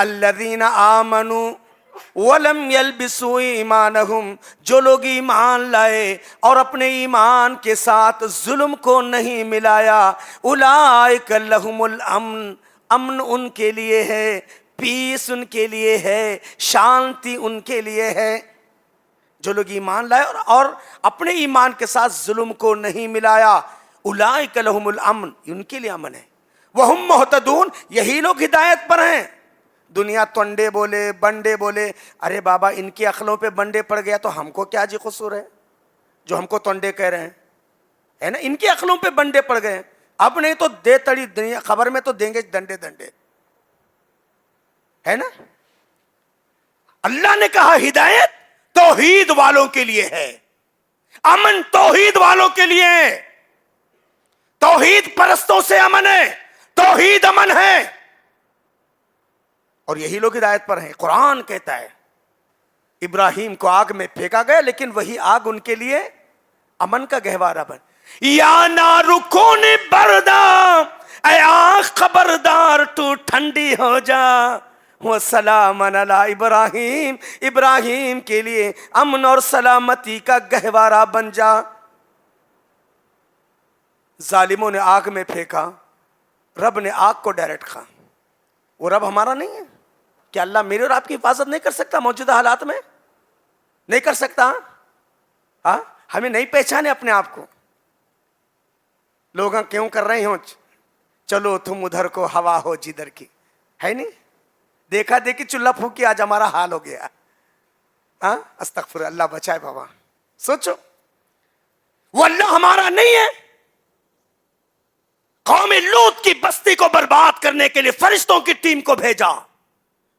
الذین آمنوا ولم یلبسوا ایمانہم، جو لوگ ایمان لائے اور اپنے ایمان کے ساتھ ظلم کو نہیں ملایا، اولئک لہم الامن، امن ان کے لیے ہے، پیس ان کے لیے ہے، شانتی ان کے لیے ہے۔ جو لوگ ایمان لائے اور اپنے ایمان کے ساتھ ظلم کو نہیں ملایا، اولئک لہم الامن، ان کے لیے امن ہے، وہم مہتدون، یہی لوگ ہدایت پر ہیں۔ دنیا ٹنڈے بولے، بنڈے بولے، ارے بابا ان کی عقلوں پہ بنڈے پڑ گیا تو ہم کو کیا جی قصور ہے جو ہم کو ٹنڈے کہہ رہے ہیں، ہے نا؟ ان کی عقلوں پہ بنڈے پڑ گئے، اب نہیں تو دے تڑی دنیا خبر میں تو دیں گے ڈنڈے ڈنڈے، ہے نا؟ اللہ نے کہا ہدایت توحید والوں کے لیے ہے، امن توحید والوں کے لیے ہے، توحید پرستوں سے امن ہے، توحید امن ہے، اور یہی لوگ ہدایت پر ہیں۔ قرآن کہتا ہے ابراہیم کو آگ میں پھینکا گیا لیکن وہی آگ ان کے لیے امن کا گہوارہ بن، یا نار کونی بردا، اے آگ خبردار تو ٹھنڈی ہو جا، وسلام علی ابراہیم، ابراہیم کے لیے امن اور سلامتی کا گہوارہ بن جا۔ ظالموں نے آگ میں پھینکا، رب نے آگ کو ڈائریکٹ کھا۔ وہ رب ہمارا نہیں ہے؟ کیا اللہ میرے اور آپ کی حفاظت نہیں کر سکتا موجودہ حالات میں؟ نہیں کر سکتا؟ ہاں، ہمیں نہیں پہچانے اپنے آپ کو، لوگ کیوں کر رہے ہوں چلو تم ادھر کو ہوا ہو جدھر کی، ہے نہیں؟ دیکھا دیکھی چولہا پھونکی آج ہمارا حال ہو گیا۔ ہاں، استغفر اللہ، بچائے بابا۔ سوچو، وہ اللہ ہمارا نہیں ہے؟ قوم لوط کی بستی کو برباد کرنے کے لیے فرشتوں کی ٹیم کو بھیجا،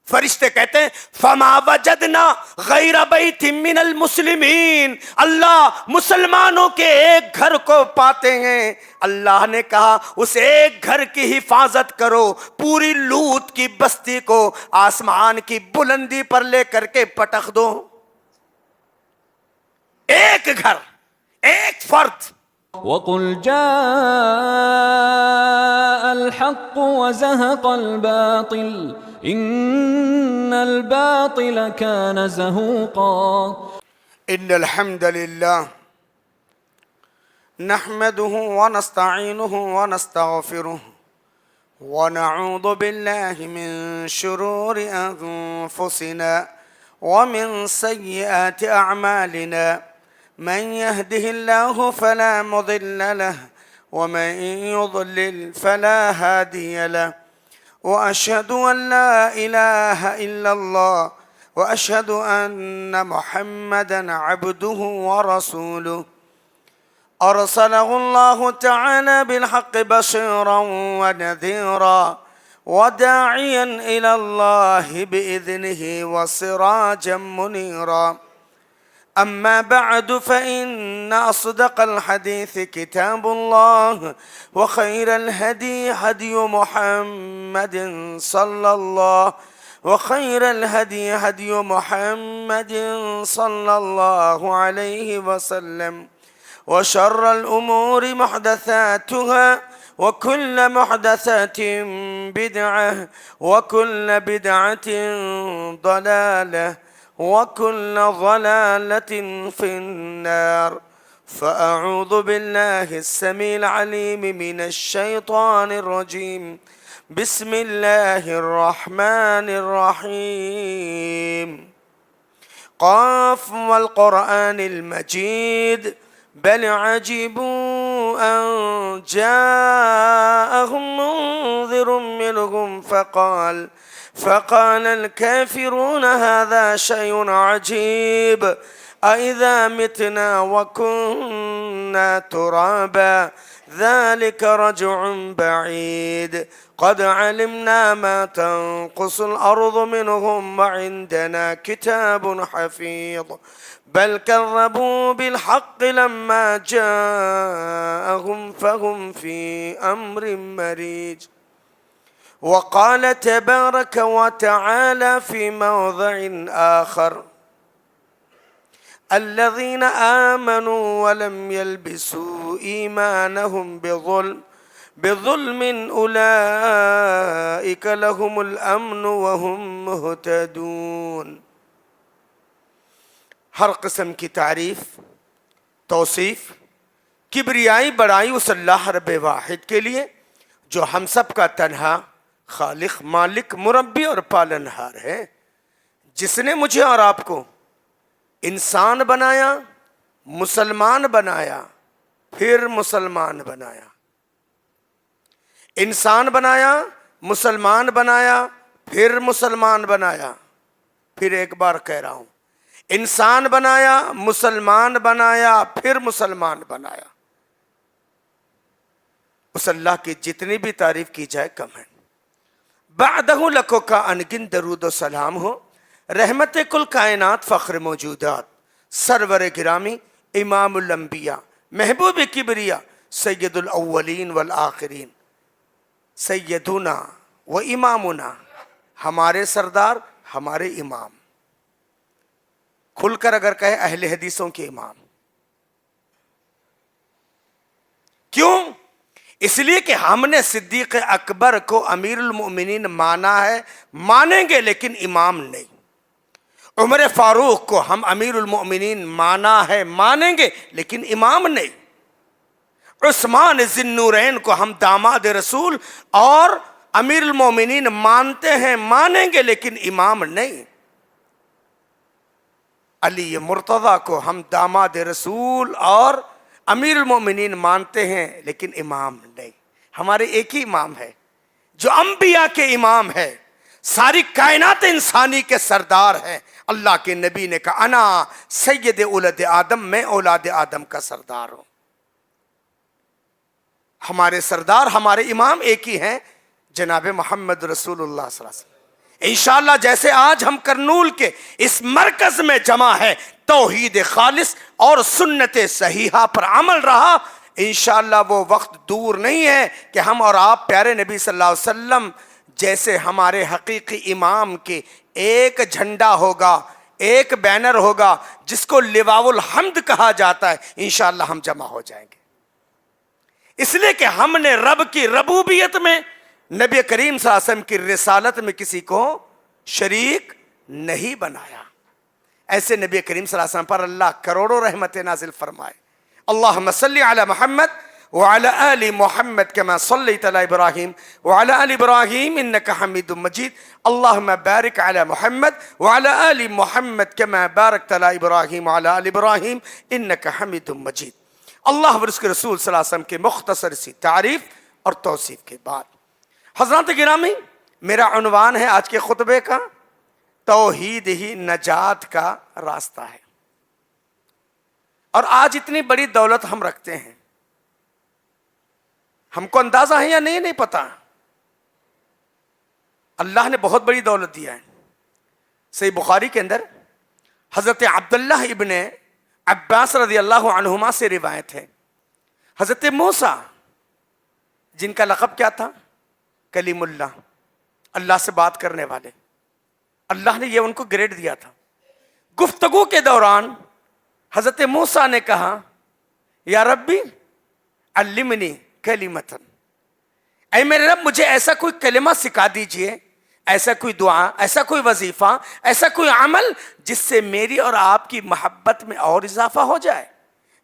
فرشتے کہتے ہیں فما وجدنا غیر بیت من المسلمین، اللہ مسلمانوں کے ایک گھر کو پاتے ہیں۔ اللہ نے کہا اس ایک گھر کی حفاظت کرو، پوری لوط کی بستی کو آسمان کی بلندی پر لے کر کے پٹخ دو۔ ایک گھر، ایک فرد۔ وَقُلْ جَاءَ الْحَقُّ وَزَهَقَ الْبَاطِلُ إِنَّ الْبَاطِلَ كَانَ زَهُوقًا۔ ان الحمد للہ نحمده ونستعینه ونستغفره ونعوذ باللہ من شرور انفسنا ومن سیئات اعمالنا، من يهده الله فلا مضل له ومن يضلل فلا هادي له، وأشهد أن لا إله إلا الله وأشهد أن محمدا عبده ورسوله، أرسله الله تعالى بالحق بشيرا ونذيرا وداعيا إلى الله بإذنه وسراجا منيرا، أما بعد فإن أصدق الحديث كتاب الله، وخير الهدي هدي محمد صلى الله وخير الهدي هدي محمد صلى الله عليه وسلم، وشر الأمور محدثاتها وكل محدثة بدعة وكل بدعة ضلالة وكل ضلالة في النار، فأعوذ بالله السميع العليم من الشيطان الرجيم، بسم الله الرحمن الرحيم، قاف والقرآن المجيد، بل عجبوا أن جاءهم منذر منهم فقال الكافرون هذا شيء عجيب، أإذا متنا وكنا ترابا ذلك رجع بعيد، قد علمنا ما تنقص الأرض منهم وعندنا كتاب حفيظ، بل كذبوا بالحق لما جاءهم فهم في أمر مريج، وقال تبارك وتعالى في موضع آخر الذين آمنوا ولم يلبسوا إيمانهم بظلم بظلم اولئک لهم الامن وهم مہتدون۔ ہر قسم کی تعریف، توصیف، کبریائی بڑائی اس اللہ رب واحد کے لیے جو ہم سب کا تنہا خالق، مالک، مربی اور پالنہار ہے، جس نے مجھے اور آپ کو انسان بنایا، مسلمان بنایا، پھر مسلمان بنایا، انسان بنایا، مسلمان بنایا، پھر مسلمان بنایا۔ پھر ایک بار کہہ رہا ہوں، انسان بنایا، مسلمان بنایا، پھر مسلمان بنایا۔ اس اللہ کی جتنی بھی تعریف کی جائے کم ہے۔ بعدہ لکھو کا انگن درود و سلام ہو رحمت کل کائنات، فخر موجودات، سرور گرامی، امام الانبیاء، محبوب کبریا، سید الاولین والآخرین، سیدنا و امامنا، ہمارے سردار، ہمارے امام، کھل کر اگر کہے اہل حدیثوں کے امام۔ کیوں؟ اس لیے کہ ہم نے صدیق اکبر کو امیر المؤمنین مانا ہے، مانیں گے لیکن امام نہیں۔ عمر فاروق کو ہم امیر المؤمنین مانا ہے، مانیں گے لیکن امام نہیں۔ عثمان ذی النورین کو ہم داماد رسول اور امیر المؤمنین مانتے ہیں، مانیں گے لیکن امام نہیں۔ علی مرتضیٰ کو ہم داماد رسول اور امیر المؤمنین مانتے ہیں لیکن امام نہیں۔ ہمارے ایک ہی امام ہے جو انبیاء کے امام ہے، ساری کائنات انسانی کے سردار ہیں۔ اللہ کے نبی نے کہا انا سید اولاد آدم، میں اولاد آدم کا سردار ہوں۔ ہمارے سردار، ہمارے امام ایک ہی ہیں، جناب محمد رسول اللہ صلی اللہ علیہ وسلم۔ انشاءاللہ جیسے آج ہم کرنول کے اس مرکز میں جمع ہے، توحید خالص اور سنت صحیحہ پر عمل رہا، انشاءاللہ وہ وقت دور نہیں ہے کہ ہم اور آپ پیارے نبی صلی اللہ علیہ وسلم جیسے ہمارے حقیقی امام کے ایک جھنڈا ہوگا، ایک بینر ہوگا جس کو لواء الحمد کہا جاتا ہے، انشاءاللہ ہم جمع ہو جائیں گے۔ اس لیے کہ ہم نے رب کی ربوبیت میں، نبی کریم صلی اللہ علیہ وسلم کی رسالت میں کسی کو شریک نہیں بنایا۔ ایسے نبی کریم صلی اللہ علیہ وسلم پر اللہ کروڑوں رحمت نازل فرمائے۔ اللہم صلی علی محمد وعلی آل محمد کما صلیت علی ابراہیم وعلی آل ابراہیم انک حمید مجید۔ اللہم بارک علی محمد وعلی آل محمد کما بارکت علی ابراہیم وعلی آل ابراہیم انک حمید مجید۔ اللہ اور اس کے رسول صلی اللہ علیہ وسلم کے مختصر سی تعریف اور توصیف کے بعد حضرات گرامی، میرا عنوان ہے آج کے خطبے کا، توحید ہی نجات کا راستہ ہے۔ اور آج اتنی بڑی دولت ہم رکھتے ہیں، ہم کو اندازہ ہے یا نہیں پتا، اللہ نے بہت بڑی دولت دیا ہے۔ صحیح بخاری کے اندر حضرت عبداللہ ابن عباس رضی اللہ عنہما سے روایت ہے، حضرت موسیٰ جن کا لقب کیا تھا؟ کلیم اللہ، اللہ سے بات کرنے والے، اللہ نے یہ ان کو گریڈ دیا تھا۔ گفتگو کے دوران حضرت موسیٰ نے کہا یا ربی علمنی کلمتن، اے میرے رب مجھے ایسا کوئی کلمہ سکھا دیجئے، ایسا کوئی دعا، ایسا کوئی وظیفہ، ایسا کوئی عمل جس سے میری اور آپ کی محبت میں اور اضافہ ہو جائے،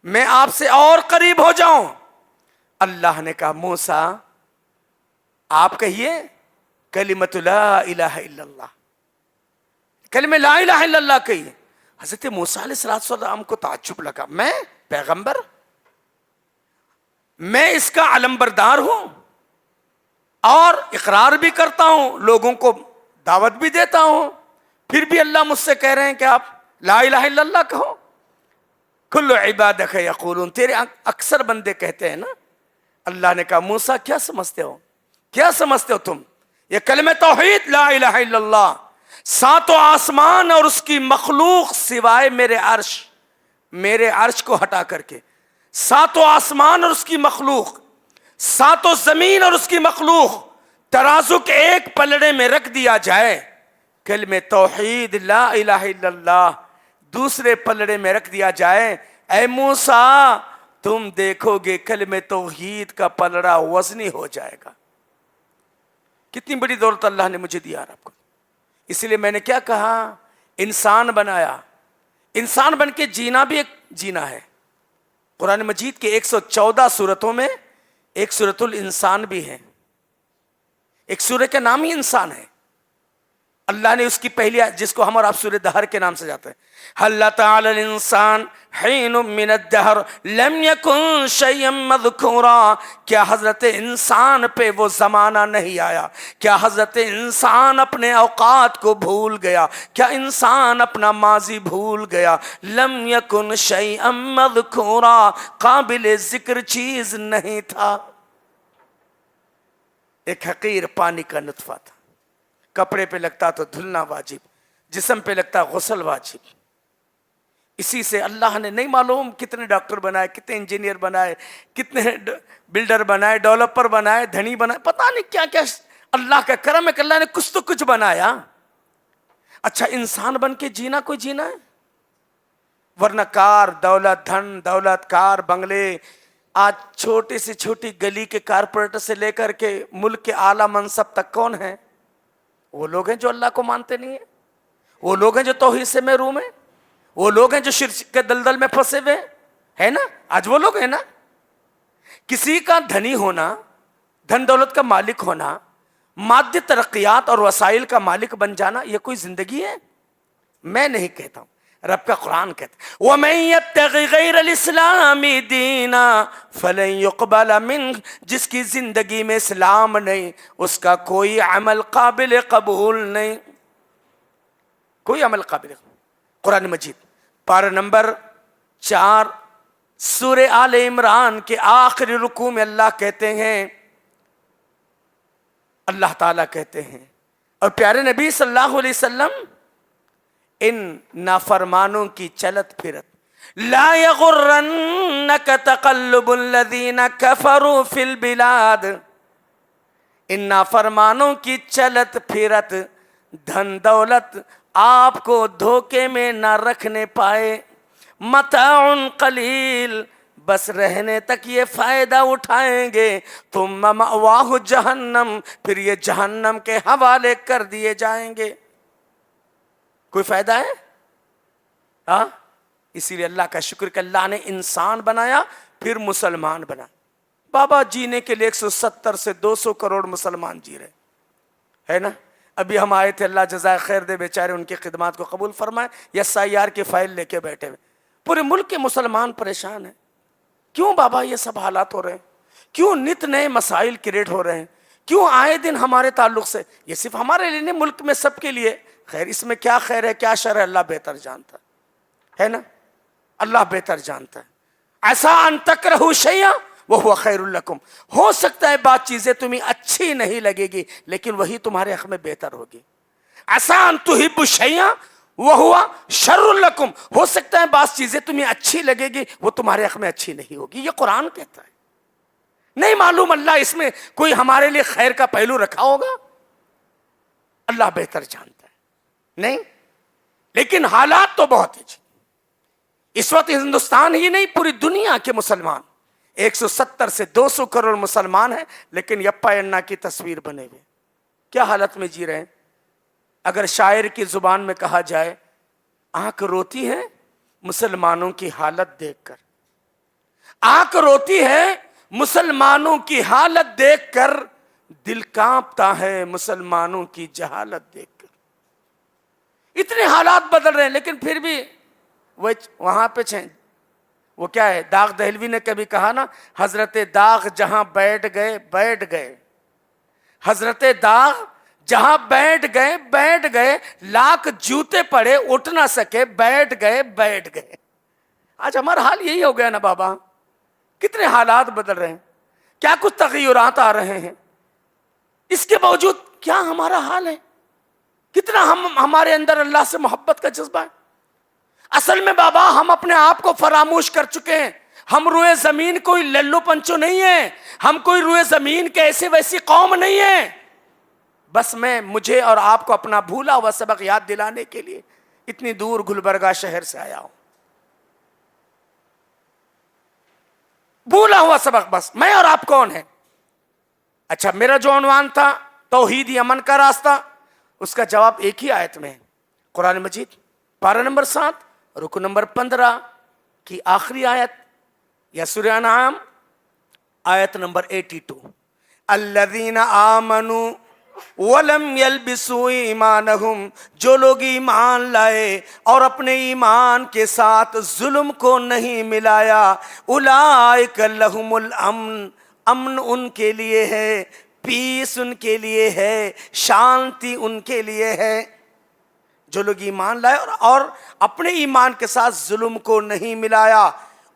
میں آپ سے اور قریب ہو جاؤں۔ اللہ نے کہا موسیٰ آپ کہیے کلمۃ لا الہ الا اللہ، کلمہ لا الہ الا اللہ کہیے۔ حضرت موسیٰ علیہ السلام کو تعجب لگا، میں پیغمبر، میں اس کا علمبردار ہوں اور اقرار بھی کرتا ہوں، لوگوں کو دعوت بھی دیتا ہوں، پھر بھی اللہ مجھ سے کہہ رہے ہیں کہ آپ لا الہ الا اللہ کہو۔ کل عبادک یقولون، تیرے اکثر بندے کہتے ہیں نا۔ اللہ نے کہا موسیٰ کیا سمجھتے ہو، کیا سمجھتے ہو تم؟ یہ کلمہ توحید لا الہ الا اللہ، ساتوں آسمان اور اس کی مخلوق سوائے میرے عرش کو ہٹا کر کے، ساتوں آسمان اور اس کی مخلوق، ساتوں زمین اور اس کی مخلوق ترازو کے ایک پلڑے میں رکھ دیا جائے، کلمہ توحید لا الہ الا اللہ دوسرے پلڑے میں رکھ دیا جائے، اے موسیٰ تم دیکھو گے کلمہ توحید کا پلڑا وزنی ہو جائے گا. کتنی بڑی دولت اللہ نے مجھے دیا آپ کو. اس لیے میں نے کیا کہا, انسان بنایا. انسان بن کے جینا بھی ایک جینا ہے. قرآن مجید کے 114 سورتوں میں ایک سورۃ الانسان بھی ہے. ایک سورہ کا نام ہی انسان ہے. اللہ نے اس کی پہلی جس کو ہم اور آپ سورہ دہر کے نام سے جاتے ہیں, حل تعالی الانسان حین من الدہر لم یکن شیئا مذکورا, کیا حضرت انسان پہ وہ زمانہ نہیں آیا, کیا حضرت انسان اپنے اوقات کو بھول گیا, کیا انسان اپنا ماضی بھول گیا. لم یکن شیئا مذکورا, قابل ذکر چیز نہیں تھا. ایک حقیر پانی کا نطفہ تھا, کپڑے پہ لگتا تو دھلنا واجب, جسم پہ لگتا غسل واجب. اسی سے اللہ نے نہیں معلوم کتنے ڈاکٹر بنائے, کتنے انجینئر بنائے, کتنے بلڈر بنائے, ڈیولپر بنائے, دھنی بنائے, پتہ نہیں کیا کیا. اللہ کا کرم ہے کہ اللہ نے کچھ تو کچھ بنایا. اچھا انسان بن کے جینا کوئی جینا ہے؟ ورنہ کار دولت, دھن دولت, کار بنگلے, آج چھوٹی سے چھوٹی گلی کے کارپوریٹر سے لے کر کے ملک کے اعلیٰ منصب تک کون ہے؟ وہ لوگ ہیں جو اللہ کو مانتے نہیں ہیں, وہ لوگ ہیں جو توحید سے محروم ہیں, وہ لوگ ہیں جو شرک کے دلدل میں پھنسے ہوئے ہیں نا. آج وہ لوگ ہیں نا. کسی کا دھنی ہونا, دھن دولت کا مالک ہونا, مادی ترقیات اور وسائل کا مالک بن جانا, یہ کوئی زندگی ہے؟ میں نہیں کہتا ہوں, رب کا قرآن کہتا ہے وَمَن يَبْتَغِ غَيْرَ الْإِسْلَامِ دِينًا فَلَن يُقْبَلَ مِنْهُ, جس کی زندگی میں اسلام نہیں اس کا کوئی عمل قابل قبول نہیں, کوئی عمل قابل. قرآن مجید پارہ نمبر 4 سورہ آل عمران کے آخری رکوع میں اللہ کہتے ہیں, اللہ تعالیٰ کہتے ہیں اور پیارے نبی صلی اللہ علیہ وسلم ان نافرمانوں کی چلت پھرت, لا یغرنک تقلب الذین کفروا فی البلاد, ان نافرمانوں کی چلت پھرت, دھن دولت آپ کو دھوکے میں نہ رکھنے پائے. متاع قلیل, بس رہنے تک یہ فائدہ اٹھائیں گے. ثم مأواہ جہنم, پھر یہ جہنم کے حوالے کر دیے جائیں گے. کوئی فائدہ ہے؟ ہاں. اسی لیے اللہ کا شکر کہ اللہ نے انسان بنایا پھر مسلمان بنا. بابا جینے کے لیے 170 سے 200 کروڑ مسلمان جی رہے ہے نا. ابھی ہم آئے تھے, اللہ جزائے خیر دے بیچارے, ان کی خدمات کو قبول فرمائے. SIR کی فائل لے کے بیٹھے ہوئے, پورے ملک کے مسلمان پریشان ہیں. کیوں بابا یہ سب حالات ہو رہے ہیں؟ کیوں نت نئے مسائل کریٹ ہو رہے ہیں؟ کیوں آئے دن ہمارے تعلق سے؟ یہ صرف ہمارے لیے نہیں, ملک میں سب کے لیے. خیر اس میں کیا خیر ہے کیا شر ہے اللہ بہتر جانتا ہے نا. اللہ بہتر جانتا ہے. ایسا ان تکرہوا شیئا وہو خیر لکم, ہو سکتا ہے بات چیزیں تمہیں اچھی نہیں لگے گی لیکن وہی تمہارے حق میں بہتر ہوگی. ایسا ان تحبوا شیئا وہو شر لکم, ہو سکتا ہے بعض چیزیں تمہیں اچھی لگے گی وہ تمہارے حق میں اچھی نہیں ہوگی. یہ قرآن کہتا ہے. نہیں معلوم اللہ اس میں کوئی ہمارے لیے خیر کا پہلو رکھا ہوگا, اللہ بہتر جانتا ہے. نہیں لیکن حالات تو بہت ہیں. اس وقت ہندوستان ہی نہیں پوری دنیا کے مسلمان 170 سے 200 کروڑ مسلمان ہیں لیکن یپا انا کی تصویر بنے ہوئے. کیا حالت میں جی رہے ہیں؟ اگر شاعر کی زبان میں کہا جائے, آنکھ روتی ہے مسلمانوں کی حالت دیکھ کر, آنکھ روتی ہے مسلمانوں کی حالت دیکھ کر, دل کانپتا ہے مسلمانوں کی جہالت دیکھ کر. اتنے حالات بدل رہے ہیں لیکن پھر بھی وہ وہاں پہ وہ کیا ہے, داغ دہلوی نے کبھی کہا نا, حضرت داغ جہاں بیٹھ گئے بیٹھ گئے, حضرت داغ جہاں بیٹھ گئے, لاکھ جوتے پڑے اٹھ نہ سکے, بیٹھ گئے. آج ہمارا حال یہی ہو گیا نا بابا. کتنے حالات بدل رہے ہیں, کیا کچھ تغیرات آ رہے ہیں, اس کے باوجود کیا ہمارا حال ہے؟ کتنا ہمارے اندر اللہ سے محبت کا جذبہ ہے. اصل میں بابا ہم اپنے آپ کو فراموش کر چکے ہیں. ہم روئے زمین کوئی للو پنچو نہیں ہیں, ہم کوئی روئے زمین کے ایسی ویسی قوم نہیں ہیں. بس مجھے اور آپ کو اپنا بھولا ہوا سبق یاد دلانے کے لیے اتنی دور گلبرگہ شہر سے آیا ہوں. بھولا ہوا سبق بس. میں اور آپ کون ہیں؟ اچھا میرا جو عنوان تھا توحیدی امن کا راستہ، اس کا جواب ایک ہی آیت میں ہے. قرآن مجید پارہ نمبر 7 رکو نمبر 15 کی آخری آیت، یا سورہ انعام آیت نمبر 82. الذین آمنوا ولم یلبسوا ایمانہم، جو لوگ ایمان لائے اور اپنے ایمان کے ساتھ ظلم کو نہیں ملایا، اولئک لہم الامن، امن ان کے لیے ہے، پیس ان کے لیے ہے، شانتی ان کے لیے ہے. جو لوگ ایمان لائے اور اپنے ایمان کے ساتھ ظلم کو نہیں ملایا،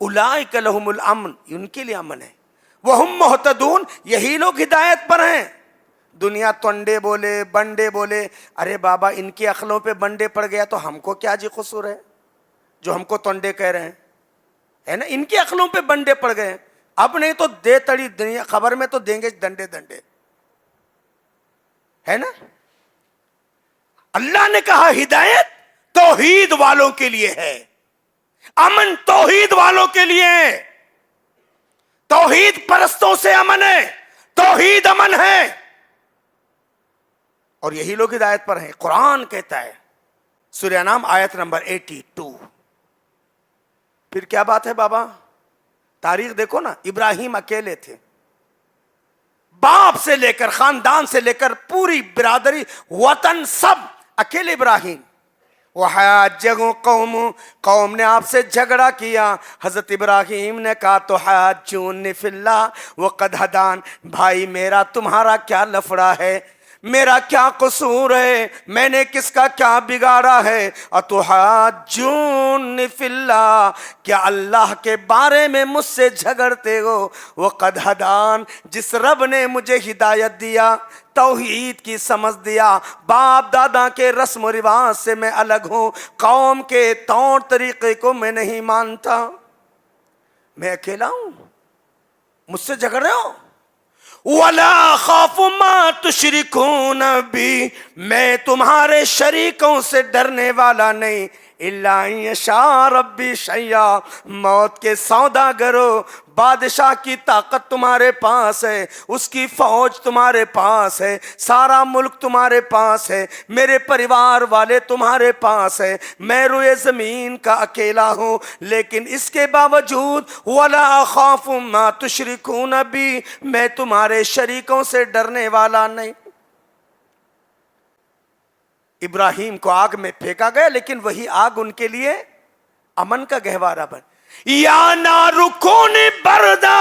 اولئک لہم الامن، ان کے لیے امن ہے. وہم مہتدون، یہی لوگ ہدایت پر ہیں. دنیا تونڈے بولے، بنڈے بولے، ارے بابا ان کی عقلوں پہ بنڈے پڑ گیا تو ہم کو کیا جی قصور ہے جو ہم کو تونڈے کہہ رہے ہیں، ہے نا؟ ان کی عقلوں پہ بنڈے پڑ گئے. اب نہیں تو دے تڑی دنیا خبر میں تو دیں گے ڈنڈے ڈنڈے، ہے نا؟ اللہ نے کہا ہدایت توحید والوں کے لیے ہے، امن توحید والوں کے لیے ہے. توحید پرستوں سے امن ہے، توحید امن ہے، اور یہی لوگ ہدایت پر ہیں. قرآن کہتا ہے سورہ انعام آیت نمبر 82. پھر کیا بات ہے بابا؟ تاریخ دیکھو نا. ابراہیم اکیلے تھے، باپ سے لے کر خاندان سے لے کر پوری برادری وطن سب اکیلے ابراہیم. وَحَاجَّهُ قَوْمُ، قوم نے آپ سے جھگڑا کیا. حضرت ابراہیم نے کہا تُحَاجُّونِّ فِي اللَّهِ وَقَدْ هَدَانِ، بھائی میرا تمہارا کیا لفڑا ہے، میرا کیا قصور ہے، میں نے کس کا کیا بگاڑا ہے؟ اَتُحَاجُّونِّ فِي اللَّهِ، کیا اللہ کے بارے میں مجھ سے جھگڑتے ہو؟ وَقَدْ هَدَانِ، جس رب نے مجھے ہدایت دیا، توحید کی سمجھ دیا، باپ دادا کے رسم و رواج سے میں الگ ہوں، قوم کے طور طریقے کو میں نہیں مانتا، میں اکیلا ہوں، مجھ سے جھگڑ رہے ہو. وَلَا خَافُ مَا تُشْرِكُونَ بِي، میں تمہارے شریکوں سے ڈرنے والا نہیں. إِلَّا أَن يَشَاءَ رَبِّي شَيْئًا، موت کے سوداگرو، بادشاہ کی طاقت تمہارے پاس ہے، اس کی فوج تمہارے پاس ہے، سارا ملک تمہارے پاس ہے، میرے پریوار والے تمہارے پاس ہے، میں روئے زمین کا اکیلا ہوں، لیکن اس کے باوجود وَلَا أَخَافُ مَا تُشْرِكُونَ بِي، میں تمہارے شریکوں سے ڈرنے والا نہیں. ابراہیم کو آگ میں پھینکا گیا، لیکن وہی آگ ان کے لیے امن کا گہوارہ بن. یا نار کونی بردا،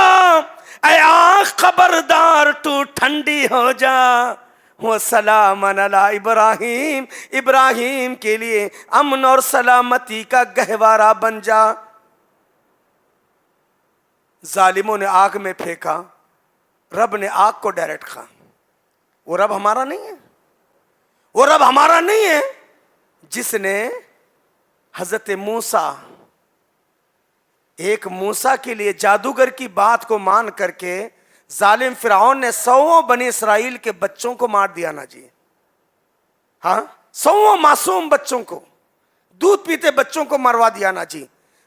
اے آگ خبردار تو ٹھنڈی ہو جا. وسلام علی ابراہیم، ابراہیم کے لیے امن اور سلامتی کا گہوارہ بن جا. ظالموں نے آگ میں پھینکا، رب نے آگ کو ڈائریکٹ کھا. وہ رب ہمارا نہیں ہے، وہ رب ہمارا نہیں ہے جس نے حضرت موسیٰ، ایک موسیٰ کے لیے جادوگر کی بات کو مان کر کے ظالم فرعون نے 100 بنی اسرائیل کے بچوں کو مار دیا نا جی. ہاں 100 معصوم بچوں کو، دودھ پیتے بچوں کو مروا دیا نا جی.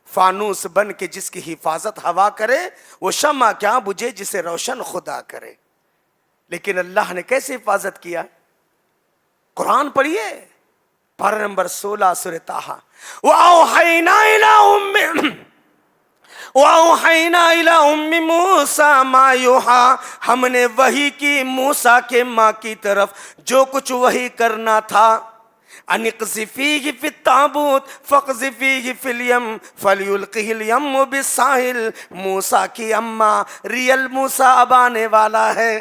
فانوس بن کے جس کی حفاظت ہوا کرے، وہ شمع کیا بجھے جسے روشن خدا کرے. لیکن اللہ نے کیسے حفاظت کیا؟ قرآن پڑھیے پارہ نمبر 16 سورہ طٰہٰ. وَأَوْحَيْنَا إِلَىٰ أُمِّ مُوسَىٰ مَا يُوحَىٰ، ہم نے وحی کی موسیٰ کے ماں کی طرف جو کچھ وحی کرنا تھا. أَنِ اقْذِفِيهِ فِي التَّابُوتِ فَاقْذِفِيهِ فِي الْيَمِّ فَلْيُلْقِهِ الْيَمُّ بِالسَّاحِلِ. موسیٰ کی اماں ریل موسیٰ اب آنے والا ہے،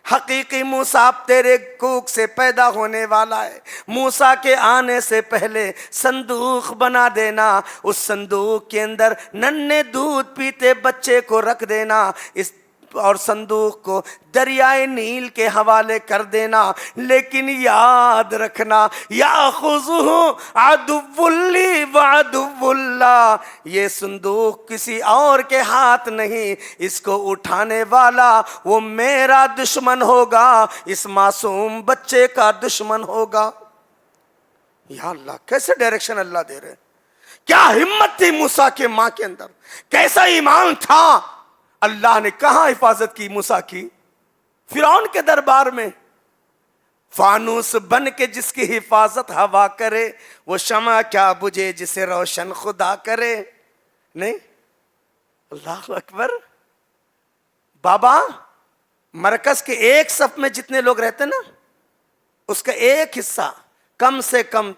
حقیقی موسیٰ اب تیرے کوکھ سے پیدا ہونے والا ہے. موسیٰ کے آنے سے پہلے صندوق بنا دینا، اس صندوق کے اندر ننھے دودھ پیتے بچے کو رکھ دینا، اس اور صندوق کو دریائے نیل کے حوالے کر دینا. لیکن یاد رکھنا یَأْخُذُهُ عَدُوٌّ لِّي وَعَدُوٌّ لَّهُ، یہ صندوق کسی اور کے ہاتھ نہیں، اس کو اٹھانے والا وہ میرا دشمن ہوگا، اس معصوم بچے کا دشمن ہوگا. یا اللہ کیسے ڈائریکشن اللہ دے رہے. کیا ہمت تھی موسیٰ کے ماں کے اندر، کیسا ایمان تھا. اللہ نے کہاں حفاظت کی موسیٰ کی؟ فرعون کے دربار میں. فانوس بن کے جس کی حفاظت ہوا کرے، وہ شمع کیا بجھے جسے روشن خدا کرے. نہیں، اللہ اکبر. بابا مرکز کے ایک صف میں جتنے لوگ رہتے نا، اس کا ایک حصہ کم سے کم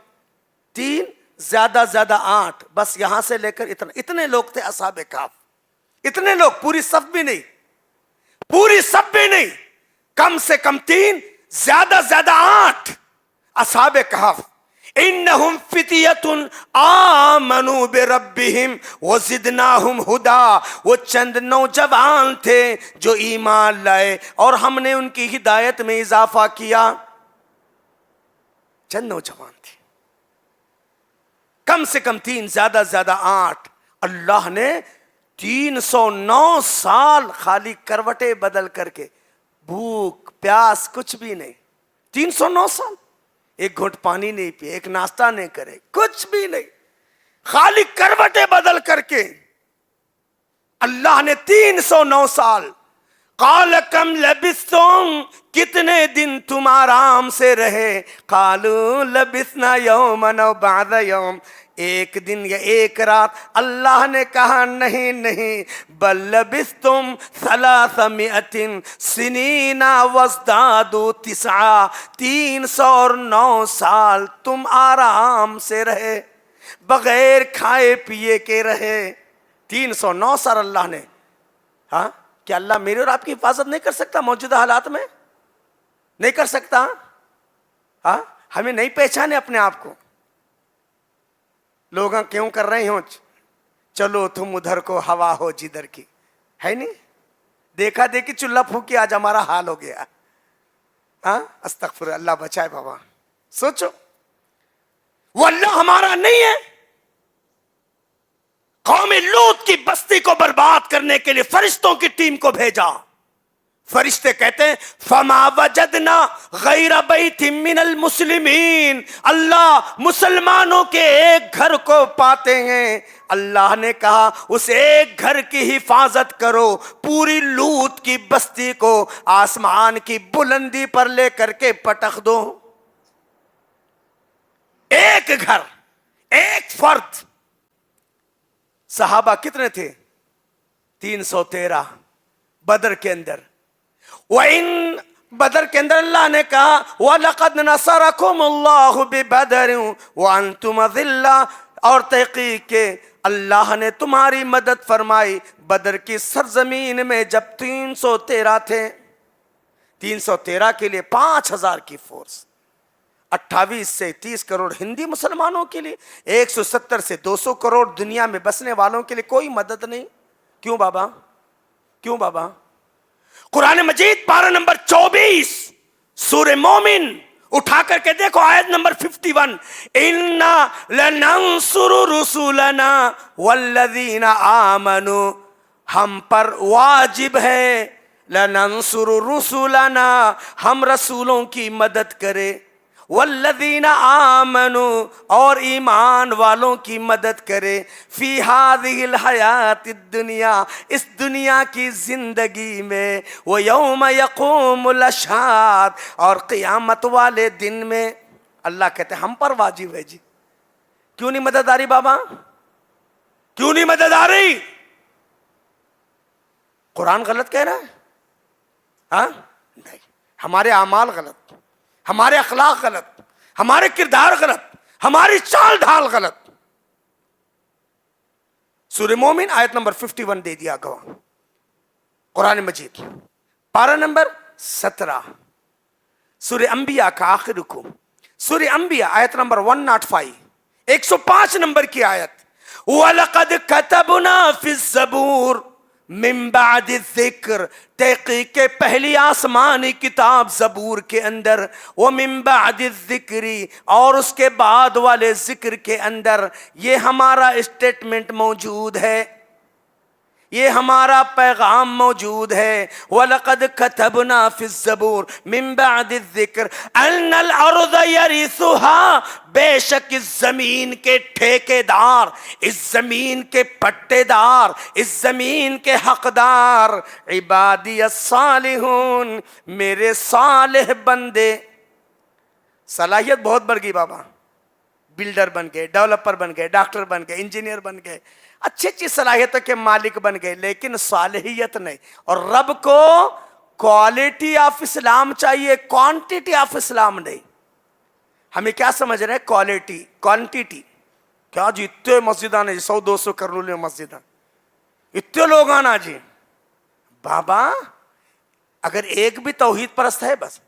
3 زیادہ 8، بس یہاں سے لے کر اتنے لوگ تھے اصحاب کہف. اتنے لوگ، پوری صف بھی نہیں، پوری صف بھی نہیں، کم سے کم 3 زیادہ 8 اصحاب کہف. انہم فتیۃ آمنوا بربہم وزدناہم ہدا. وہ چند نوجوان تھے جو ایمان لائے اور ہم نے ان کی ہدایت میں اضافہ کیا. چند نوجوان تھے، کم سے کم 3 زیادہ 8. اللہ نے 309 سال خالی کروٹیں بدل کر کے، بھوک پیاس کچھ بھی نہیں. 309 سال ایک گھونٹ پانی نہیں پیے، ایک ناشتہ نہیں کرے، کچھ بھی نہیں، خالی کروٹیں بدل کر کے اللہ نے 309 سال. قال کم لبثتم، کتنے دن تم آرام سے رہے؟ قالوا لبثنا یوما او بعض یوم، ایک دن یا ایک رات. اللہ نے کہا نہیں، بل لبثتم 300 سنین وازدادوا 9، 309 سال تم آرام سے رہے، بغیر کھائے پیے کے رہے. 309 سال اللہ نے. ہاں، کیا اللہ میری اور آپ کی حفاظت نہیں کر سکتا موجودہ حالات میں؟ نہیں کر سکتا؟ ہاں، ہمیں نہیں پہچانے اپنے آپ کو. لوگ کیوں کر رہے ہوں، چلو تم ادھر کو ہوا ہو جدھر کی، ہے نہیں؟ دیکھا دیکھی چولہا پھونکی آج ہمارا حال ہو گیا. ہاں، استغفر اللہ، بچائے بابا. سوچو، وہ اللہ ہمارا نہیں ہے. قوم لوط کی بستی کو برباد کرنے کے لیے فرشتوں کی ٹیم کو بھیجا. فرشتے کہتے ہیں فما وجدنا غیر بیت من المسلمین، اللہ مسلمانوں کے ایک گھر کو پاتے ہیں. اللہ نے کہا اس ایک گھر کی حفاظت کرو، پوری لوط کی بستی کو آسمان کی بلندی پر لے کر کے پٹخ دو. ایک گھر، ایک فرد. صحابہ کتنے تھے؟ 313 بدر کے اندر. وَإِن بدر کے اندر اللہ نے کہا وَلَقَدْ نَصَرَكُمُ اللَّهُ بِبَدْرٍ وَأَنْتُمْ أَذِلَّةٌ، اور تحقیق کہ اللہ نے تمہاری مدد فرمائی بدر کی سرزمین میں جب 313 تھے. 313 کے لیے 5000 کی فورس، 28 سے 30 کروڑ ہندی مسلمانوں کے لیے، 170 سے 200 کروڑ دنیا میں بسنے والوں کے لیے کوئی مدد نہیں. کیوں بابا؟ کیوں بابا؟ قرآن مجید پارہ نمبر 24 سورہ مومن اٹھا کر کے دیکھو، آیت نمبر 51. اِنَّا لَنَنْصُرُ رُسُولَنَا وَالَّذِينَ آمَنُوا، ہم پر واجب ہے لَنَنْصُرُ رُسُولَنَا، ہم رسولوں کی مدد کرے، والذین آمنوا، اور ایمان والوں کی مدد کرے، فی ہذہ الحیات الدنیا، اس دنیا کی زندگی میں، ویوم یقوم الاشہاد، اور قیامت والے دن میں. اللہ کہتے ہیں ہم پر واجب ہے. جی کیوں نہیں مدد آ رہی بابا؟ کیوں نہیں مدد آ رہی؟ قرآن غلط کہہ رہا ہے؟ ہاں نہیں، ہمارے اعمال غلط، ہمارے اخلاق غلط، ہمارے کردار غلط، ہماری چال ڈھال غلط. سورہ مومن آیت نمبر 51 دے دیا گواہ. قرآن مجید پارہ نمبر 17 سورہ انبیاء کا آخر رکوع، سورہ انبیاء آیت نمبر 105، 105 نمبر کی آیت. وَلَقَدْ كَتَبْنَا فِي الزَّبُورِ من بعد الذکر، تحقیق کے پہلی آسمانی کتاب زبور کے اندر، ومن بعد الذکری، اور اس کے بعد والے ذکر کے اندر یہ ہمارا اسٹیٹمنٹ موجود ہے. یہ ہمارا پیغام موجود ہے. وَلَقَدْ كَتَبْنَا فِي الزَّبُورِ مِن بَعْدِ الذِّكْرِ أَنَّ الْأَرْضَ يَرِثُهَا، بے شک اس زمین کے ٹھیکیدار، اس زمین کے پٹے دار، اس زمین کے حقدار عبادی الصالحون، میرے صالح بندے. صلاحیت بہت بڑھ گئی بابا، بلڈر بن گئے، ڈیولپر بن گئے، ڈاکٹر بن گئے، انجینئر بن گئے، اچھی اچھی صلاحیتوں کے مالک بن گئے، لیکن صالحیت نہیں. اور رب کو کوالٹی آف اسلام چاہیے، کوانٹیٹی آف اسلام نہیں. ہمیں کیا سمجھ رہے ہیں؟ Quality, quantity. کیا جی اتنے مسجد آنے، 100-200 کرنول میں مسجد اتنے لوگ آنا جی. بابا اگر ایک بھی توحید پرست ہے، بس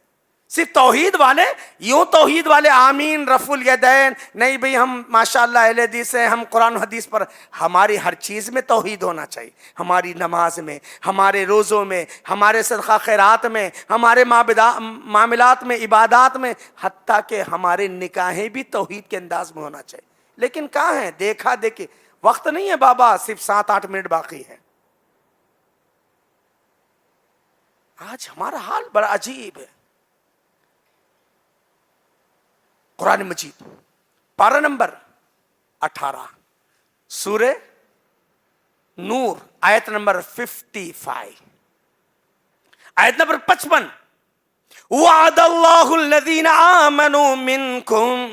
صرف توحید والے، یوں توحید والے آمین رفع الیدین نہیں بھئی، ہم ماشاءاللہ اہل حدیث ہیں، ہم قرآن و حدیث پر. ہماری ہر چیز میں توحید ہونا چاہیے، ہماری نماز میں، ہمارے روزوں میں، ہمارے صدقہ خیرات میں، ہمارے معاملات میں، عبادات میں، حتیٰ کہ ہمارے نکاحیں بھی توحید کے انداز میں ہونا چاہیے. لیکن کہاں ہے؟ دیکھا دیکھی وقت نہیں ہے بابا، صرف 7-8 منٹ باقی ہے. آج ہمارا حال بڑا عجیب ہے. قرآن مجید پارہ نمبر 18 سورہ نور آیت نمبر 55، آیت نمبر 55. وعد اللہ الذین آمنوا منکم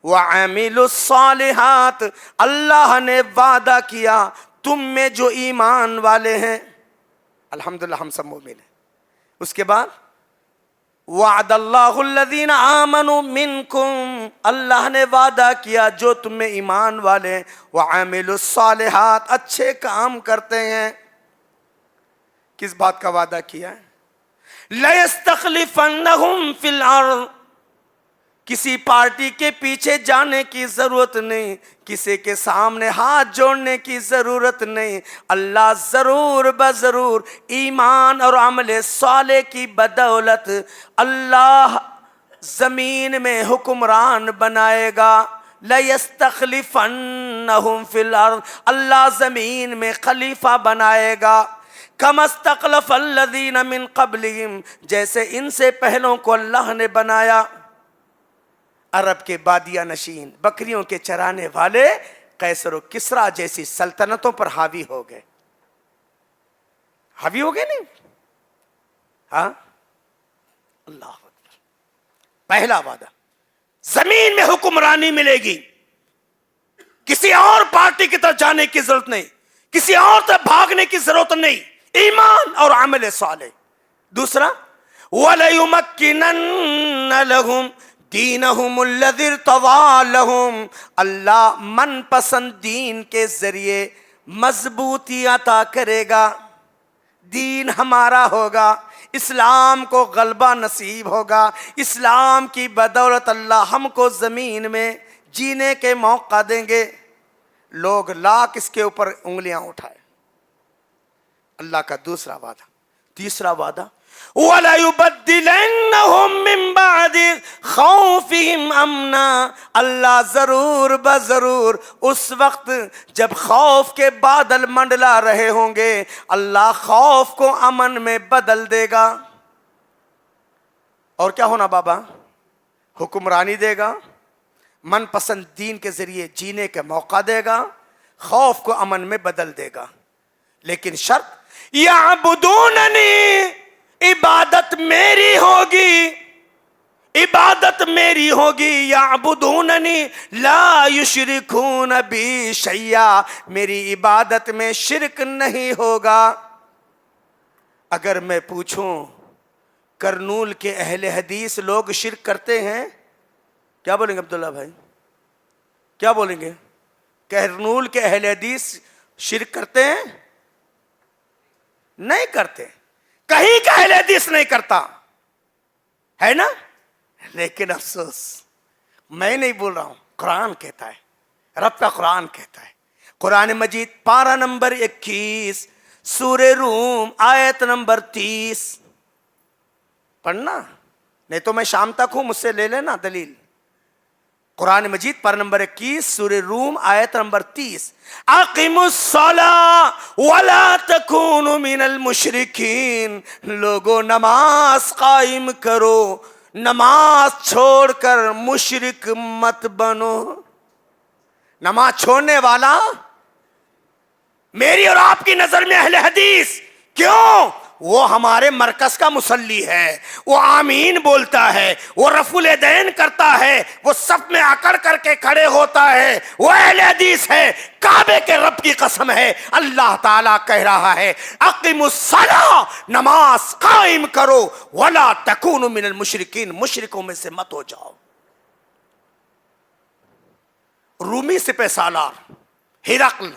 وعملوا الصالحات، اللہ نے وعدہ کیا تم میں جو ایمان والے ہیں. الحمدللہ ہم سب مومن ہیں. اس کے بعد وعد اللہ الذین آمنوا منکم، اللہ نے وعدہ کیا جو تم میں ایمان والے ہیں، وعملوا الصالحات، اچھے کام کرتے ہیں. کس بات کا وعدہ کیا ہے؟ لَيَسْتَخْلِفَنَّهُمْ فِي الْأَرْضِ، کسی پارٹی کے پیچھے جانے کی ضرورت نہیں، کسی کے سامنے ہاتھ جوڑنے کی ضرورت نہیں. اللہ ضرور بضرور ایمان اور عمل صالح کی بدولت اللہ زمین میں حکمران بنائے گا. لَيَسْتَخْلِفَنَّهُمْ فِي الْأَرْضِ، اللہ زمین میں خلیفہ بنائے گا. كَمَا اسْتَخْلَفَ الَّذِينَ مِن قَبْلِهِمْ، جیسے ان سے پہلوں کو اللہ نے بنایا. عرب کے بادیہ نشین، بکریوں کے چرانے والے قیصر و کسریٰ جیسی سلطنتوں پر حاوی ہو گئے. حاوی ہو گئے نہیں؟ ہاں، اللہ اکبر. پہلا وعدہ، زمین میں حکمرانی ملے گی، کسی اور پارٹی کی طرف جانے کی ضرورت نہیں، کسی اور طرف بھاگنے کی ضرورت نہیں، ایمان اور عمل صالح. دوسرا وَلَيُمَكِّنَنَّ لَهُمْ دِينَهُمُ الَّذِي ارْتَضَىٰ لَهُمْ، اللہ من پسند دین کے ذریعے مضبوطی عطا کرے گا. دین ہمارا ہوگا، اسلام کو غلبہ نصیب ہوگا. اسلام کی بدولت اللہ ہم کو زمین میں جینے کے موقع دیں گے. لوگ لاکھ اس کے اوپر انگلیاں اٹھائے. اللہ کا دوسرا وعدہ. تیسرا وعدہ وَلَيُبَدِّلَنَّهُم مِّن بَعْدِ خَوْفِهِمْ أَمْنًا، اللہ ضرور بضرور اس وقت جب خوف کے بادل منڈلا رہے ہوں گے، اللہ خوف کو امن میں بدل دے گا. اور کیا ہونا بابا؟ حکمرانی دے گا، من پسند دین کے ذریعے جینے کا موقع دے گا، خوف کو امن میں بدل دے گا. لیکن شرط یعبدوننی، عبادت میری ہوگی، عبادت میری ہوگی. یعبدوننی لا یشرکون بی شیئا، میری عبادت میں شرک نہیں ہوگا. اگر میں پوچھوں کرنول کے اہل حدیث لوگ شرک کرتے ہیں، کیا بولیں گے عبداللہ بھائی؟ کیا بولیں گے؟ کرنول کے اہل حدیث شرک کرتے ہیں؟ نہیں کرتے. کہیں کا اہل حدیث نہیں کرتا ہے نا. لیکن افسوس، میں نہیں بول رہا ہوں، قرآن کہتا ہے، رب کا قرآن کہتا ہے. قرآن مجید پارہ نمبر 21 سورہ روم آیت نمبر 30 پڑھنا. نہیں تو میں شام تک ہوں، مجھ سے لے لینا دلیل. قرآن مجید پر نمبر 21 سورہ روم آیت نمبر 30، اقیموا الصلاۃ ولا تکونوا من المشرکین، لوگو نماز قائم کرو، نماز چھوڑ کر مشرک مت بنو۔ نماز چھوڑنے والا میری اور آپ کی نظر میں اہل حدیث کیوں؟ وہ ہمارے مرکز کا مصلی ہے، وہ آمین بولتا ہے، وہ رفع الیدین کرتا ہے، وہ صف میں اکڑ کر کے کھڑے ہوتا ہے، وہ اہل حدیث ہے۔ کعبے کے رب کی قسم ہے، اللہ تعالیٰ کہہ رہا ہے اقیموا الصلاۃ، نماز قائم کرو، ولا تکونوا من المشرکین، مشرکوں میں سے مت ہو جاؤ۔ رومی سپہ سالار ہرقل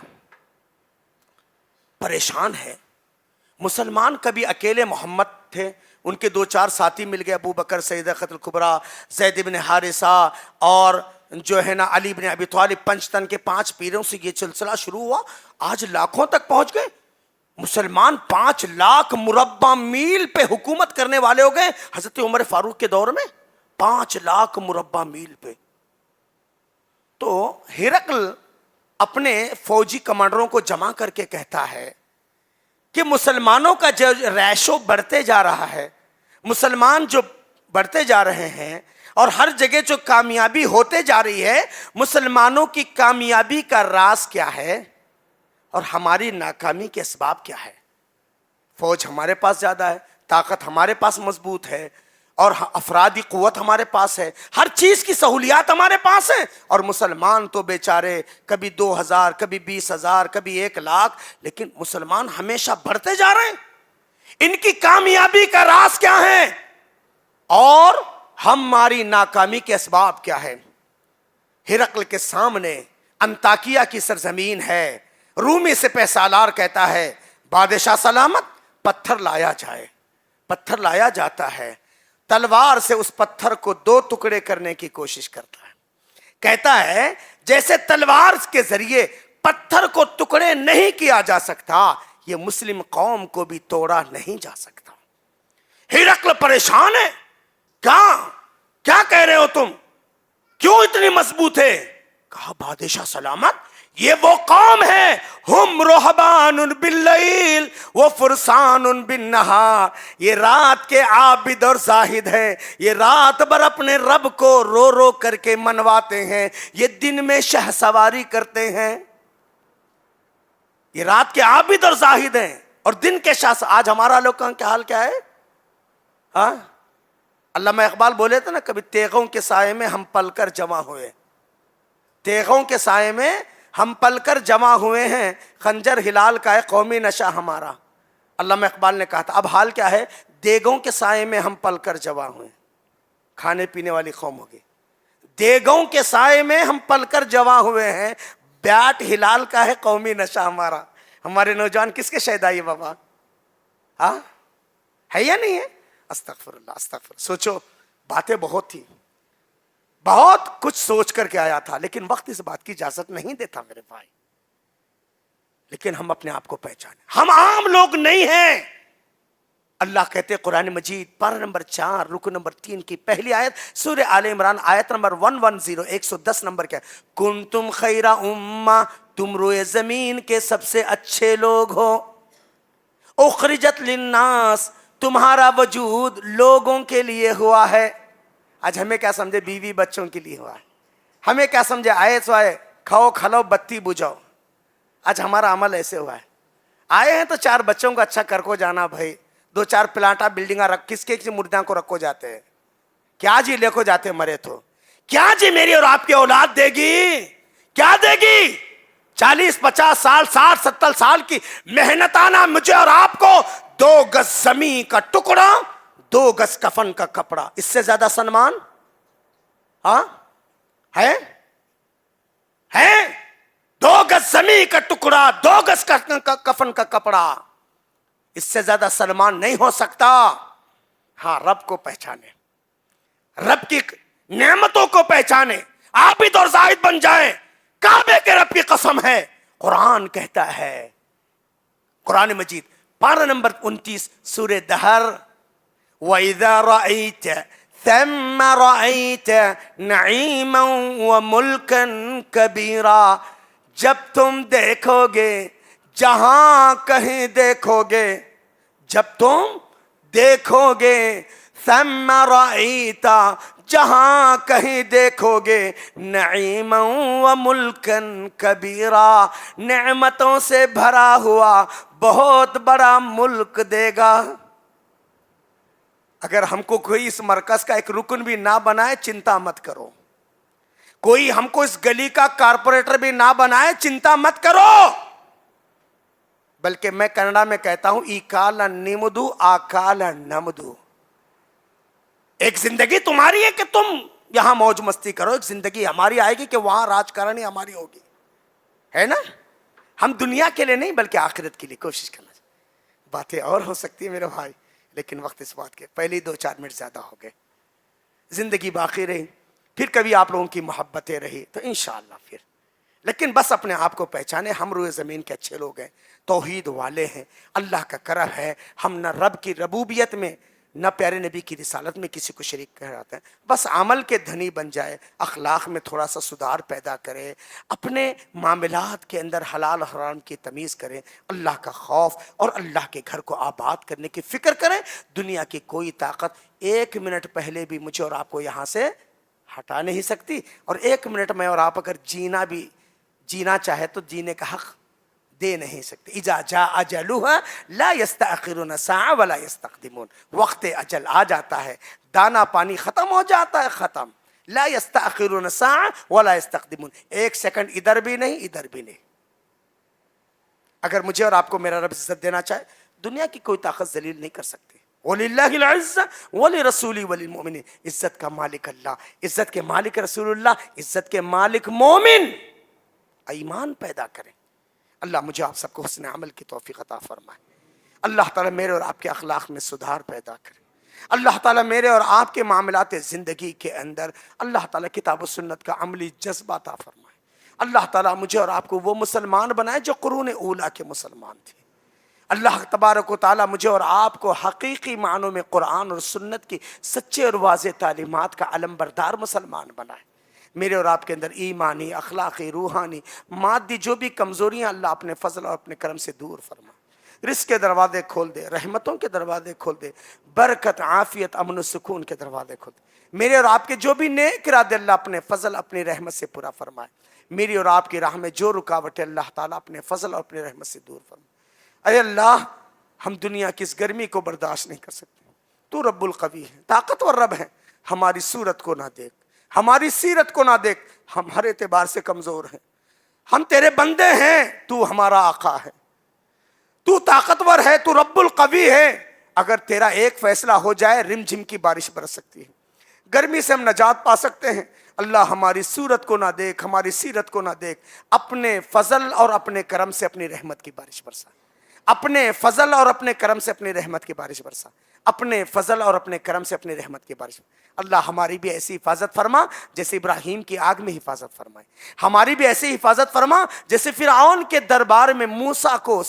پریشان ہے۔ مسلمان کبھی اکیلے محمد تھے، ان کے 2-4 ساتھی مل گئے، ابو بکر، سیدہ خدیجہ کبریٰ، زید بن حارثہ اور جو ہے نا علی بن ابی طالب، پنجتن کے 5 پیروں سے یہ سلسلہ شروع ہوا، آج لاکھوں تک پہنچ گئے۔ مسلمان 5 لاکھ مربع میل پہ حکومت کرنے والے ہو گئے حضرت عمر فاروق کے دور میں، 5 لاکھ مربع میل پہ۔ تو ہرقل اپنے فوجی کمانڈروں کو جمع کر کے کہتا ہے کہ مسلمانوں کا جو ریشو بڑھتے جا رہا ہے، مسلمان جو بڑھتے جا رہے ہیں اور ہر جگہ جو کامیابی ہوتے جا رہی ہے، مسلمانوں کی کامیابی کا راز کیا ہے اور ہماری ناکامی کے اسباب کیا ہے؟ فوج ہمارے پاس زیادہ ہے، طاقت ہمارے پاس مضبوط ہے، اور افرادی قوت ہمارے پاس ہے، ہر چیز کی سہولیات ہمارے پاس ہیں، اور مسلمان تو بیچارے کبھی 2000، کبھی 20,000، کبھی 1 لاکھ، لیکن مسلمان ہمیشہ بڑھتے جا رہے ہیں۔ ان کی کامیابی کا راز کیا ہے اور ہماری ناکامی کے اسباب کیا ہے؟ ہرقل کے سامنے انطاکیہ کی سرزمین ہے، رومی سپہ سالار کہتا ہے بادشاہ سلامت، پتھر لایا جائے۔ پتھر لایا جاتا ہے، تلوار سے اس پتھر کو 2 ٹکڑے کرنے کی کوشش کرتا ہے، کہتا ہے جیسے تلوار کے ذریعے پتھر کو ٹکڑے نہیں کیا جا سکتا، یہ مسلم قوم کو بھی توڑا نہیں جا سکتا۔ ہرقل پریشان ہے، کیا کہہ رہے ہو تم؟ کیوں اتنی مضبوط ہے؟ کہا بادشاہ سلامت، یہ وہ قوم ہے، ہم رہبان باللیل و فرسان بالنہار، یہ رات کے عابد اور زاہد ہیں، یہ رات بھر اپنے رب کو رو رو کر کے منواتے ہیں، یہ دن میں شہ سواری کرتے ہیں۔ یہ رات کے عابد اور زاہد ہیں اور دن کے شاہ۔ آج ہمارا لوگوں کا حال کیا ہے؟ ہاں، علامہ اقبال بولے تھے نا، کبھی تیغوں کے سائے میں ہم پل کر جمع ہوئے، تیغوں کے سائے میں ہم پل کر جمع ہوئے ہیں، خنجر ہلال کا ہے قومی نشہ ہمارا۔ علامہ اقبال نے کہا تھا، اب حال کیا ہے؟ دیگوں کے سائے میں ہم پل کر جمع ہوئے، کھانے پینے والی قوم ہوگی۔ دیگوں کے سائے میں ہم پل کر جمع ہوئے ہیں، بیاٹ ہلال کا ہے قومی نشہ ہمارا۔ ہمارے نوجوان کس کے شہدائی بابا؟ ہاں ہے یا نہیں ہے؟ استغفر اللہ، استغفر۔ سوچو، باتیں بہت تھی، بہت کچھ سوچ کر کے آیا تھا، لیکن وقت اس بات کی اجازت نہیں دیتا میرے بھائی۔ لیکن ہم اپنے آپ کو پہچانیں، ہم عام لوگ نہیں ہیں۔ اللہ کہتے قرآن مجید پارہ نمبر 4 رکو نمبر 3 کی پہلی آیت، سورہ آل عمران آیت نمبر 110، 110 نمبر کیا؟ کنتم خیر امہ، تم روئے زمین کے سب سے اچھے لوگ ہو، اخرجت للناس، تمہارا وجود لوگوں کے لیے ہوا ہے۔ آج ہمیں کیا سمجھے؟ بیوی بچوں کے لیے ہوا ہے۔ ہمیں کیا سمجھے؟ آئے سو آئے، کھاؤ کھلاؤ بتی بجھاؤ۔ آج ہمارا عمل ایسے ہوا ہے، آئے ہیں تو 4 بچوں کو اچھا کر کو جانا بھائی، 2-4 پلانٹا بلڈنگاں رکھ، کس کے مردیاں کو رکھو جاتے ہیں؟ کیا جی لے کو جاتے مرے تو؟ کیا جی میری اور آپ کی اولاد دے گی؟ کیا دے گی؟ 40 50 سال 60 70 سال کی محنت آنا مجھے اور آپ کو 2 گز زمین کا ٹکڑا، 2 گز کفن کا کپڑا، اس سے زیادہ سنمان ہاں ہے؟ 2 گز زمین کا ٹکڑا، 2 گز کفن کا کپڑا، اس سے زیادہ سلمان نہیں ہو سکتا۔ ہاں، رب کو پہچانے، رب کی نعمتوں کو پہچانے، عابد اور زاہد بن جائیں۔ کعبے کے رب کی قسم ہے، قرآن کہتا ہے، قرآن مجید پارہ نمبر 29 سورہ دہر، وَإِذَا رَأَيْتَ ثم رأيت نعيما وملكا كبيرا، جب تم دیکھو گے، جہاں کہیں دیکھو گے، جب تم دیکھو گے، ثم رأيت، جہاں کہیں دیکھو گے، نعیما و ملکن کبیرا، نعمتوں سے بھرا ہوا بہت بڑا ملک دے گا۔ اگر ہم کو کوئی اس مرکز کا ایک رکن بھی نہ بنائے، چنتا مت کرو۔ کوئی ہم کو اس گلی کا کارپوریٹر بھی نہ بنائے، چنتا مت کرو۔ بلکہ میں کنڈا میں کہتا ہوں ای کالا نیمدو آ کالا نمدو، ایک زندگی تمہاری ہے کہ تم یہاں موج مستی کرو، ایک زندگی ہماری آئے گی کہ وہاں راجکارنی ہماری ہوگی، ہے نا؟ ہم دنیا کے لیے نہیں بلکہ آخرت کے لیے کوشش کرنا چاہیے۔ باتیں اور ہو سکتی ہے میرے بھائی، لیکن وقت اس بات کے پہلے 2-4 منٹ زیادہ ہو گئے۔ زندگی باقی رہی، پھر کبھی آپ لوگوں کی محبتیں رہی تو انشاءاللہ پھر، لیکن بس اپنے آپ کو پہچانے، ہم روئے زمین کے اچھے لوگ ہیں، توحید والے ہیں، اللہ کا کرم ہے، ہم نہ رب کی ربوبیت میں نہ پیارے نبی کی رسالت میں کسی کو شریک کراتے ہیں۔ بس عمل کے دھنی بن جائے، اخلاق میں تھوڑا سا سدھار پیدا کرے، اپنے معاملات کے اندر حلال حرام کی تمیز کرے، اللہ کا خوف اور اللہ کے گھر کو آباد کرنے کی فکر کرے۔ دنیا کی کوئی طاقت 1 منٹ پہلے بھی مجھے اور آپ کو یہاں سے ہٹا نہیں سکتی، اور 1 منٹ میں اور آپ اگر جینا چاہے تو جینے کا حق دے نہیں سکتے۔ اذا جاء اجلها لا يستأخرون ساعة ولا يستقدمون، وقت اجل آ جاتا ہے، دانا پانی ختم ہو جاتا ہے، ختم۔ لا يستأخرون ساعة ولا يستقدمون، 1 سیکنڈ ادھر بھی نہیں ادھر بھی نہیں۔ اگر مجھے اور آپ کو میرا رب عزت دینا چاہے، دنیا کی کوئی طاقت ذلیل نہیں کر سکتی۔ وَلِلَّهِ الْعِزَّةُ وَلِرَسُولِهِ وَلِلْمُؤْمِنِينَ، عزت کا مالک اللہ، عزت کے مالک رسول اللہ، عزت کے مالک مومن، ایمان پیدا کریں۔ اللہ مجھے آپ سب کو حسن عمل کی توفیق عطا فرمائے۔ اللہ تعالیٰ میرے اور آپ کے اخلاق میں سدھار پیدا کرے۔ اللہ تعالیٰ میرے اور آپ کے معاملات زندگی کے اندر اللہ تعالیٰ کتاب و سنت کا عملی جذبہ عطا فرمائے۔ اللہ تعالیٰ مجھے اور آپ کو وہ مسلمان بنائے جو قرون اولیٰ کے مسلمان تھے۔ اللہ تبارک و تعالیٰ مجھے اور آپ کو حقیقی معنوں میں قرآن اور سنت کی سچے اور واضح تعلیمات کا علم بردار مسلمان بنائے۔ میرے اور آپ کے اندر ایمانی، اخلاقی، روحانی، مادی جو بھی کمزوریاں اللہ اپنے فضل اور اپنے کرم سے دور فرما، رزق کے دروازے کھول دے، رحمتوں کے دروازے کھول دے، برکت، عافیت، امن و سکون کے دروازے کھول دے۔ میرے اور آپ کے جو بھی نیک ارادے اللہ اپنے فضل اپنی رحمت سے پورا فرمائے۔ میری اور آپ کی راہ میں جو رکاوٹیں اللہ تعالیٰ اپنے فضل اور اپنے رحمت سے دور فرمائے۔ اے اللہ، ہم دنیا کی اس گرمی کو برداشت نہیں کر سکتے، تو رب القوی ہے، طاقتور رب ہے، ہماری صورت کو نہ دیکھ، ہماری سیرت کو نہ دیکھ، ہم ہر اعتبار سے کمزور ہیں، ہم تیرے بندے ہیں، تو ہمارا آقا ہے، تو طاقتور ہے، تو رب القوی ہے۔ اگر تیرا ایک فیصلہ ہو جائے، رم جھم کی بارش برس سکتی ہے، گرمی سے ہم نجات پا سکتے ہیں۔ اللہ ہماری صورت کو نہ دیکھ، ہماری سیرت کو نہ دیکھ، اپنے فضل اور اپنے کرم سے اپنی رحمت کی بارش برسا، اپنے فضل اور اپنے کرم سے اپنی رحمت کی بارش برسا، اپنے فضل اور اپنے کرم سے اپنی رحمت کی بارش۔ اللہ ہماری بھی ایسی حفاظت فرما جیسے ابراہیم کی آگ میں حفاظت فرمائے، ہماری بھی ایسی حفاظت فرما جیسے فرعون کے دربار میں موسیٰ کو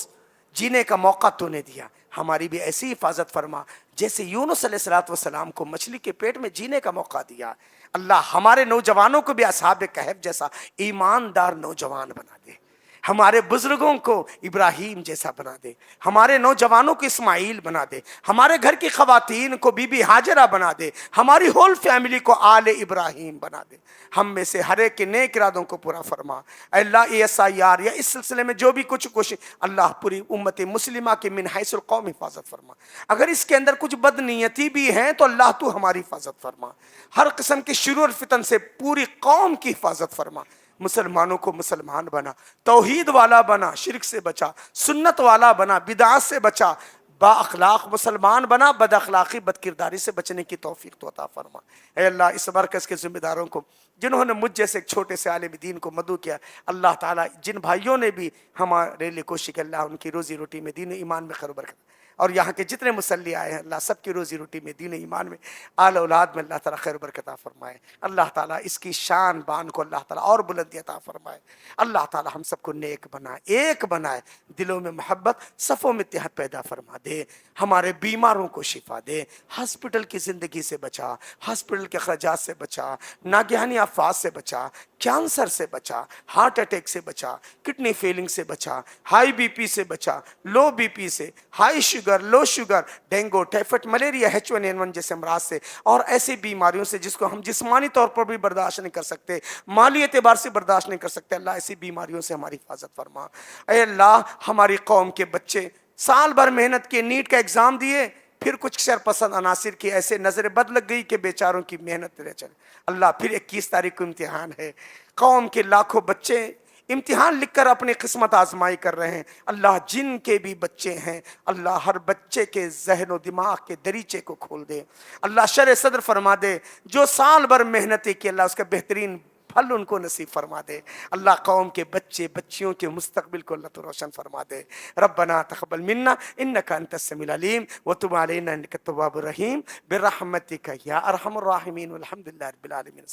جینے کا موقع تو نے دیا، ہماری بھی ایسی حفاظت فرما جیسے یونس علیہ السلام کو مچھلی کے پیٹ میں جینے کا موقع دیا۔ اللہ ہمارے نوجوانوں کو بھی اصحاب کہف جیسا ایماندار نوجوان بنا دے، ہمارے بزرگوں کو ابراہیم جیسا بنا دے، ہمارے نوجوانوں کو اسماعیل بنا دے، ہمارے گھر کی خواتین کو بی بی ہاجرہ بنا دے، ہماری ہول فیملی کو آل ابراہیم بنا دے۔ ہم میں سے ہر ایک کے نیک ارادوں کو پورا فرما۔ اے اللہ، ESIR یا اس سلسلے میں جو بھی کچھ اللہ پوری امت مسلمہ کے من حیث القوم حفاظت فرما۔ اگر اس کے اندر کچھ بد نیتی بھی ہیں تو اللہ تو ہماری حفاظت فرما۔ ہر قسم کے شرور فتن سے پوری قوم کی حفاظت فرما۔ مسلمانوں کو مسلمان بنا، توحید والا بنا، شرک سے بچا، سنت والا بنا، بدعات سے بچا، با اخلاق مسلمان بنا، بد اخلاقی بد کرداری سے بچنے کی توفیق تو عطا فرما۔ اے اللہ، اس مرکز کے ذمہ داروں کو جنہوں نے مجھ جیسے ایک چھوٹے سے عالم دین کو مدعو کیا، اللہ تعالیٰ جن بھائیوں نے بھی ہمارے لیے کوشش کی، اللہ ان کی روزی روٹی میں دین و ایمان میں خیر و برکت اور یہاں کے جتنے مصلی آئے ہیں اللہ سب کی روزی روٹی میں، دین ایمان میں، آل اولاد میں اللہ تعالیٰ خیر و برکت عطا فرمائے۔ اللہ تعالیٰ اس کی شان بان کو اللہ تعالیٰ اور بلندی عطا فرمائے۔ اللہ تعالیٰ ہم سب کو نیک بنائے، ایک بنائے، دلوں میں محبت، صفوں میں اتحاد پیدا فرما دے، ہمارے بیماروں کو شفا دے، ہاسپٹل کی زندگی سے بچا، ہاسپٹل کے اخراجات سے بچا، ناگہانی آفات سے بچا، کینسر سے بچا، ہارٹ اٹیک سے بچا، کڈنی فیلنگ سے بچا، ہائی بی پی سے بچا، لو بی پی سے، high sugar, low sugar, dengue, typhoid, malaria, H1N1 جیسے امراض سے اور ایسی بیماریوں سے جس کو ہم جسمانی طور پر بھی برداشت نہیں کر سکتے، مالی اعتبار سے برداشت نہیں کر سکتے، اللہ ایسی بیماریوں سے ہماری حفاظت فرما۔ اے اللہ ہماری قوم کے بچے سال بھر محنت کے نیٹ کا ایگزام دیے، پھر کچھ شرپسند عناصر کی ایسے نظر بد لگ گئی کہ بیچاروں کی محنت رہ چلے۔ اللہ پھر 21 تاریخ کو امتحان ہے، قوم کے لاکھوں بچے امتحان لکھ کر اپنی قسمت آزمائی کر رہے ہیں۔ اللہ جن کے بھی بچے ہیں اللہ ہر بچے کے ذہن و دماغ کے دریچے کو کھول دے، اللہ شرح صدر فرما دے، جو سال بھر محنتیں کی اللہ اس کا بہترین پھل ان کو نصیب فرما دے۔ اللہ قوم کے بچے بچیوں کے مستقبل کو اللہ تو روشن فرما دے۔ ربنا تقبل منا انک انت السمیع العلیم وتب علینا انک التواب الرحیم برحمتک یا ارحم الراحمین والحمد للہ رب العالمین۔